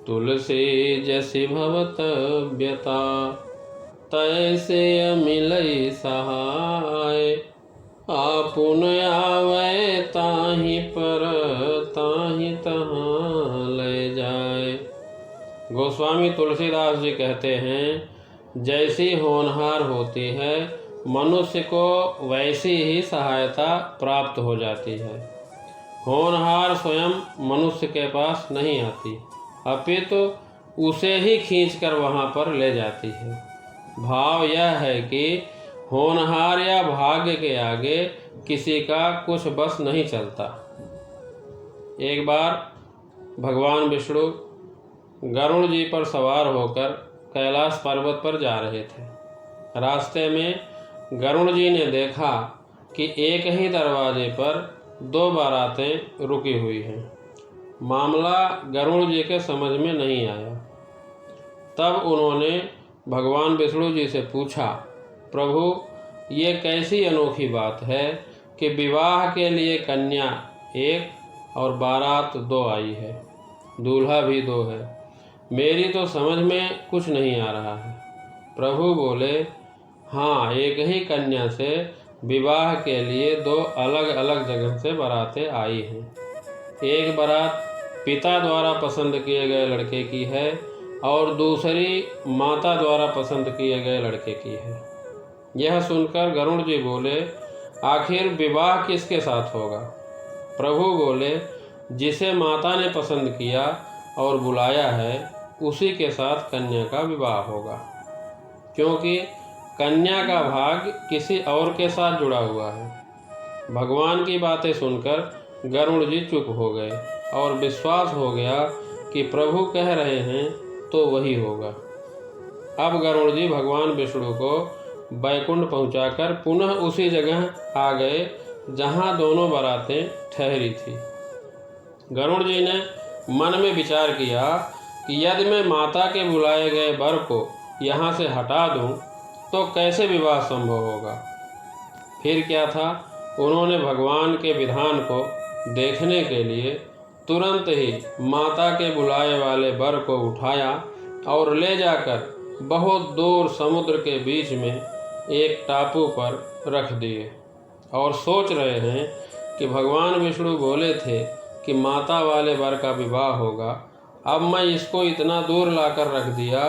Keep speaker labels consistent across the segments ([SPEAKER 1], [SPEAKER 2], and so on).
[SPEAKER 1] तुलसी जसि भवत व्यता, तैसे मिलई सहाय। आपुन आवे ताहि पर, ताहि तहाँ ले जाए। गोस्वामी तुलसीदास जी कहते हैं, जैसी होनहार होती है मनुष्य को वैसी ही सहायता प्राप्त हो जाती है। होनहार स्वयं मनुष्य के पास नहीं आती, अपितु उसे ही खींचकर वहाँ पर ले जाती है। भाव यह है कि होनहार या भाग्य के आगे किसी का कुछ बस नहीं चलता। एक बार भगवान विष्णु गरुड़ जी पर सवार होकर कैलाश पर्वत पर जा रहे थे। रास्ते में गरुड़ जी ने देखा कि एक ही दरवाजे पर 2 बारातें रुकी हुई हैं। मामला गरुड़ जी के समझ में नहीं आया। तब उन्होंने भगवान विष्णु जी से पूछा, प्रभु ये कैसी अनोखी बात है कि विवाह के लिए कन्या 1 और बारात 2 आई है, दूल्हा भी 2 है। मेरी तो समझ में कुछ नहीं आ रहा है। प्रभु बोले, हाँ, एक ही कन्या से विवाह के लिए 2 अलग अलग जगह से बारातें आई हैं। एक बारात पिता द्वारा पसंद किए गए लड़के की है और दूसरी माता द्वारा पसंद किए गए लड़के की है। यह सुनकर गरुड़ जी बोले, आखिर विवाह किसके साथ होगा? प्रभु बोले, जिसे माता ने पसंद किया और बुलाया है उसी के साथ कन्या का विवाह होगा, क्योंकि कन्या का भाग्य किसी और के साथ जुड़ा हुआ है। भगवान की बातें सुनकर गरुड़ जी चुप हो गए और विश्वास हो गया कि प्रभु कह रहे हैं तो वही होगा। अब गरुड़ जी भगवान विष्णु को बैकुंठ पहुंचाकर पुनः उसी जगह आ गए जहां दोनों बारातें ठहरी थी। गरुड़ जी ने मन में विचार किया कि यदि मैं माता के बुलाए गए वर को यहाँ से हटा दूँ तो कैसे विवाह संभव होगा। फिर क्या था, उन्होंने भगवान के विधान को देखने के लिए तुरंत ही माता के बुलाए वाले वर को उठाया और ले जाकर बहुत दूर समुद्र के बीच में एक टापू पर रख दिए और सोच रहे हैं कि भगवान विष्णु बोले थे कि माता वाले वर का विवाह होगा। अब मैं इसको इतना दूर लाकर रख दिया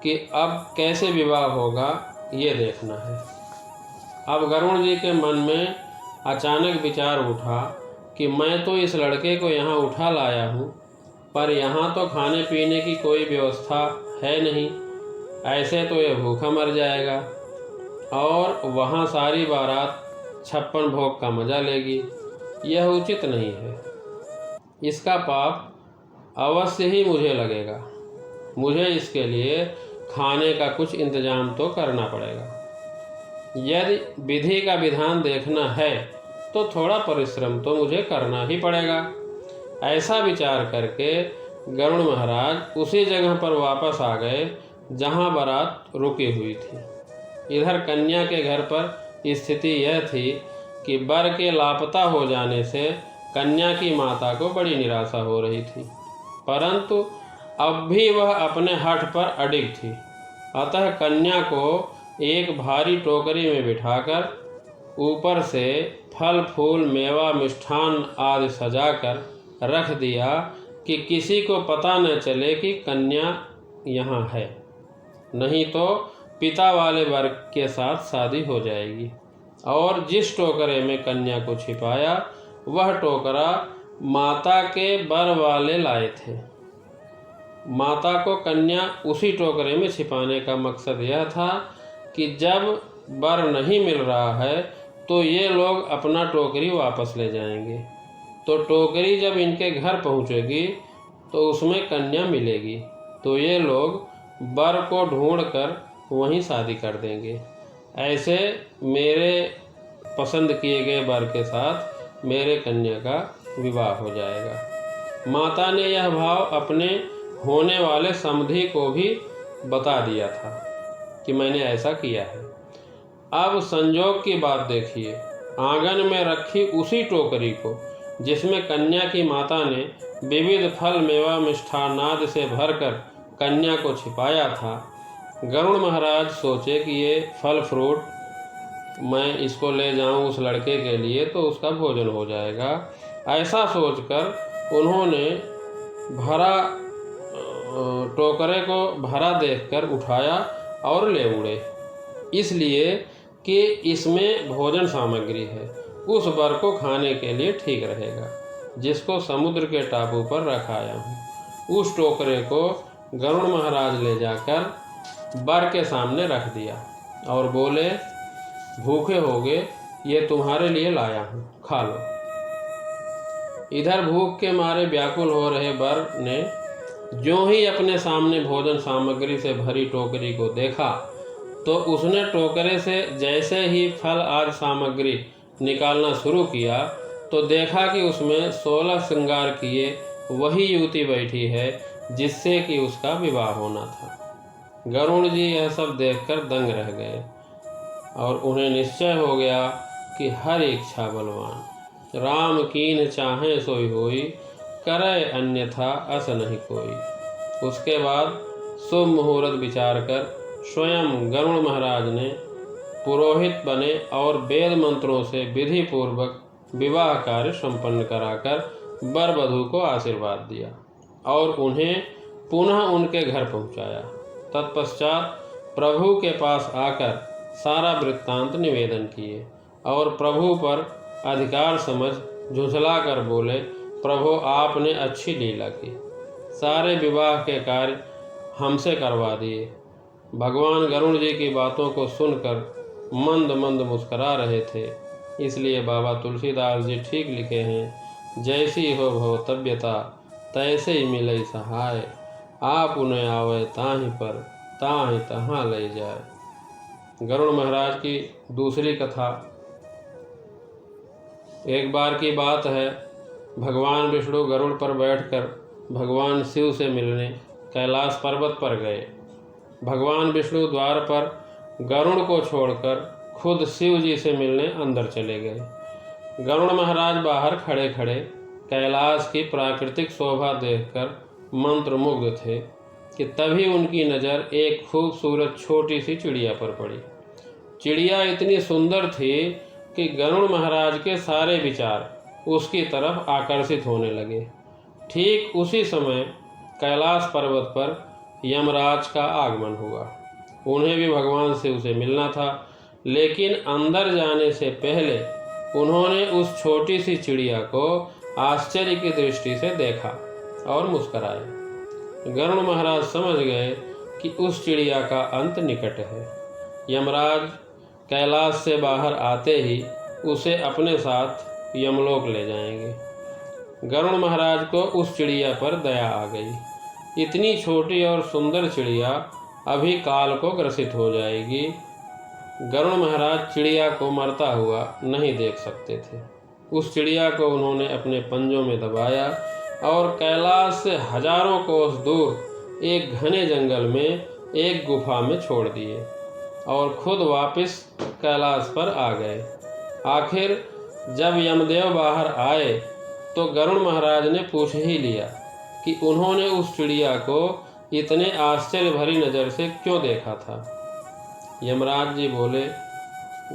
[SPEAKER 1] कि अब कैसे विवाह होगा ये देखना है। अब गरुड़ जी के मन में अचानक विचार उठा कि मैं तो इस लड़के को यहाँ उठा लाया हूँ, पर यहाँ तो खाने पीने की कोई व्यवस्था है नहीं। ऐसे तो ये भूखा मर जाएगा और वहाँ सारी बारात 56 भोग का मज़ा लेगी। यह उचित नहीं है। इसका पाप अवश्य ही मुझे लगेगा। मुझे इसके लिए खाने का कुछ इंतजाम तो करना पड़ेगा। यदि विधि का विधान देखना है तो थोड़ा परिश्रम तो मुझे करना ही पड़ेगा। ऐसा विचार करके गरुड़ महाराज उसी जगह पर वापस आ गए जहां बारात रुकी हुई थी। इधर कन्या के घर पर स्थिति यह थी कि वर के लापता हो जाने से कन्या की माता को बड़ी निराशा हो रही थी, परंतु अब भी वह अपने हठ पर अडिग थी। अतः कन्या को एक भारी टोकरी में बिठाकर ऊपर से फल फूल मेवा मिष्ठान आदि सजाकर रख दिया कि किसी को पता न चले कि कन्या यहाँ है, नहीं तो पिता वाले वर्ग के साथ शादी हो जाएगी। और जिस टोकरे में कन्या को छिपाया वह टोकरा माता के वर वाले लाए थे। माता को कन्या उसी टोकरे में छिपाने का मकसद यह था कि जब वर नहीं मिल रहा है तो ये लोग अपना टोकरी वापस ले जाएंगे, तो टोकरी जब इनके घर पहुंचेगी तो उसमें कन्या मिलेगी, तो ये लोग वर को ढूंढकर वहीं शादी कर देंगे। ऐसे मेरे पसंद किए गए वर के साथ मेरे कन्या का विवाह हो जाएगा। माता ने यह भाव अपने होने वाले समधी को भी बता दिया था कि मैंने ऐसा किया है। अब संजोग की बात देखिए, आंगन में रखी उसी टोकरी को जिसमें कन्या की माता ने विविध फल मेवा मिष्ठान्नादि से भरकर कन्या को छिपाया था। गरुड़ महाराज सोचे कि ये फल फ्रूट मैं इसको ले जाऊं उस लड़के के लिए तो उसका भोजन हो जाएगा। ऐसा सोचकर उन्होंने भरा टोकरे को भरा देखकर उठाया और ले उड़े, इसलिए कि इसमें भोजन सामग्री है, उस वर को खाने के लिए ठीक रहेगा, जिसको समुद्र के टापू पर रखाया हूँ। उस टोकरे को गरुड़ महाराज ले जाकर वर के सामने रख दिया और बोले, भूखे होगे, ये तुम्हारे लिए लाया हूँ, खा लो। इधर भूख के मारे व्याकुल हो रहे वर ने जो ही अपने सामने भोजन सामग्री से भरी टोकरी को देखा तो उसने टोकरे से जैसे ही फल आदि सामग्री निकालना शुरू किया तो देखा कि उसमें 16 श्रृंगार किए वही युवती बैठी है जिससे कि उसका विवाह होना था। गरुड़ जी यह सब देखकर दंग रह गए और उन्हें निश्चय हो गया कि हर इच्छा बलवान, राम कीन चाहे सोई होई, करे अन्यथा अस नहीं कोई। उसके बाद शुभ मुहूर्त विचार कर स्वयं गरुड़ महाराज ने पुरोहित बने और वेद मंत्रों से विधि पूर्वक विवाह कार्य संपन्न कराकर वर वधू को आशीर्वाद दिया और उन्हें पुनः उनके घर पहुंचाया। तत्पश्चात प्रभु के पास आकर सारा वृत्तांत निवेदन किए और प्रभु पर अधिकार समझ झुंझला कर बोले, प्रभु आपने अच्छी लीला की, सारे विवाह के कार्य हमसे करवा दिए। भगवान गरुड़ जी की बातों को सुनकर मंद मंद मुस्करा रहे थे, इसलिए बाबा तुलसीदास जी ठीक लिखे हैं, जैसी हो भवतव्यता तैसे ही मिले सहाय, आप उन्हें आवे ताहि पर ताहि तहाँ ले जाए। गरुड़ महाराज की दूसरी कथा। एक बार की बात है, भगवान विष्णु गरुड़ पर बैठकर भगवान शिव से मिलने कैलाश पर्वत पर गए। भगवान विष्णु द्वार पर गरुड़ को छोड़कर खुद शिव जी से मिलने अंदर चले गए। गरुड़ महाराज बाहर खड़े खड़े कैलाश की प्राकृतिक शोभा देखकर मंत्रमुग्ध थे कि तभी उनकी नज़र एक खूबसूरत छोटी सी चिड़िया पर पड़ी। चिड़िया इतनी सुंदर थी कि गरुड़ महाराज के सारे विचार उसकी तरफ आकर्षित होने लगे। ठीक उसी समय कैलाश पर्वत पर यमराज का आगमन हुआ। उन्हें भी भगवान शिव से मिलना था, लेकिन अंदर जाने से पहले उन्होंने उस छोटी सी चिड़िया को आश्चर्य की दृष्टि से देखा और मुस्कराए। गरुड़ महाराज समझ गए कि उस चिड़िया का अंत निकट है। यमराज कैलाश से बाहर आते ही उसे अपने साथ यमलोक ले जाएंगे। गरुड़ महाराज को उस चिड़िया पर दया आ गई। इतनी छोटी और सुंदर चिड़िया अभी काल को ग्रसित हो जाएगी। गरुड़ महाराज चिड़िया को मरता हुआ नहीं देख सकते थे। उस चिड़िया को उन्होंने अपने पंजों में दबाया और कैलाश से हजारों कोस दूर एक घने जंगल में एक गुफा में छोड़ दिए और खुद वापस कैलाश पर आ गए। आखिर जब यमदेव बाहर आए तो गरुड़ महाराज ने पूछ ही लिया कि उन्होंने उस चिड़िया को इतने आश्चर्य भरी नज़र से क्यों देखा था। यमराज जी बोले,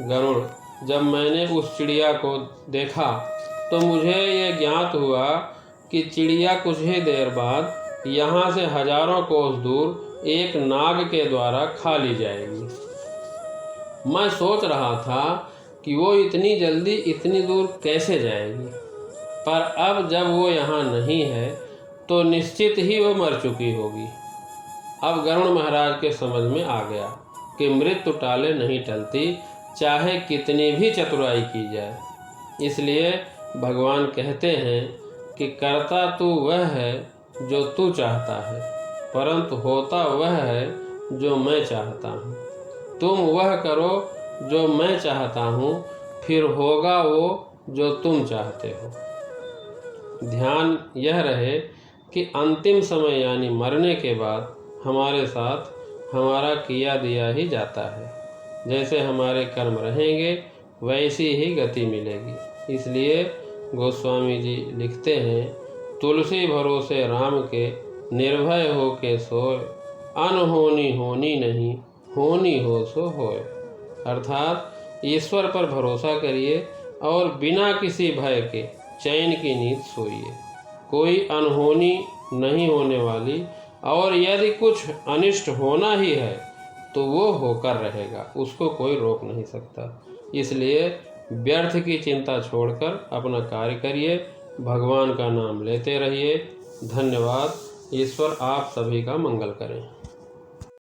[SPEAKER 1] गरुड़, जब मैंने उस चिड़िया को देखा तो मुझे ये ज्ञात हुआ कि चिड़िया कुछ ही देर बाद यहाँ से हजारों कोस दूर एक नाग के द्वारा खा ली जाएगी। मैं सोच रहा था कि वो इतनी जल्दी इतनी दूर कैसे जाएगी, पर अब जब वो यहाँ नहीं है तो निश्चित ही वो मर चुकी होगी। अब गरुड़ महाराज के समझ में आ गया कि मृत्यु टाले नहीं टलती, चाहे कितनी भी चतुराई की जाए। इसलिए भगवान कहते हैं कि करता तू वह है जो तू चाहता है, परंतु होता वह है जो मैं चाहता हूँ। तुम वह करो जो मैं चाहता हूँ, फिर होगा वो जो तुम चाहते हो। ध्यान यह रहे कि अंतिम समय यानी मरने के बाद हमारे साथ हमारा किया दिया ही जाता है। जैसे हमारे कर्म रहेंगे वैसी ही गति मिलेगी। इसलिए गोस्वामी जी लिखते हैं, तुलसी भरोसे राम के निर्भय हो के सोए, अनहोनी होनी नहीं, होनी हो सो होए। अर्थात ईश्वर पर भरोसा करिए और बिना किसी भय के चैन की नींद सोइए। कोई अनहोनी नहीं होने वाली, और यदि कुछ अनिष्ट होना ही है तो वो होकर रहेगा, उसको कोई रोक नहीं सकता। इसलिए व्यर्थ की चिंता छोड़कर अपना कार्य करिए, भगवान का नाम लेते रहिए। धन्यवाद। ईश्वर आप सभी का मंगल करें।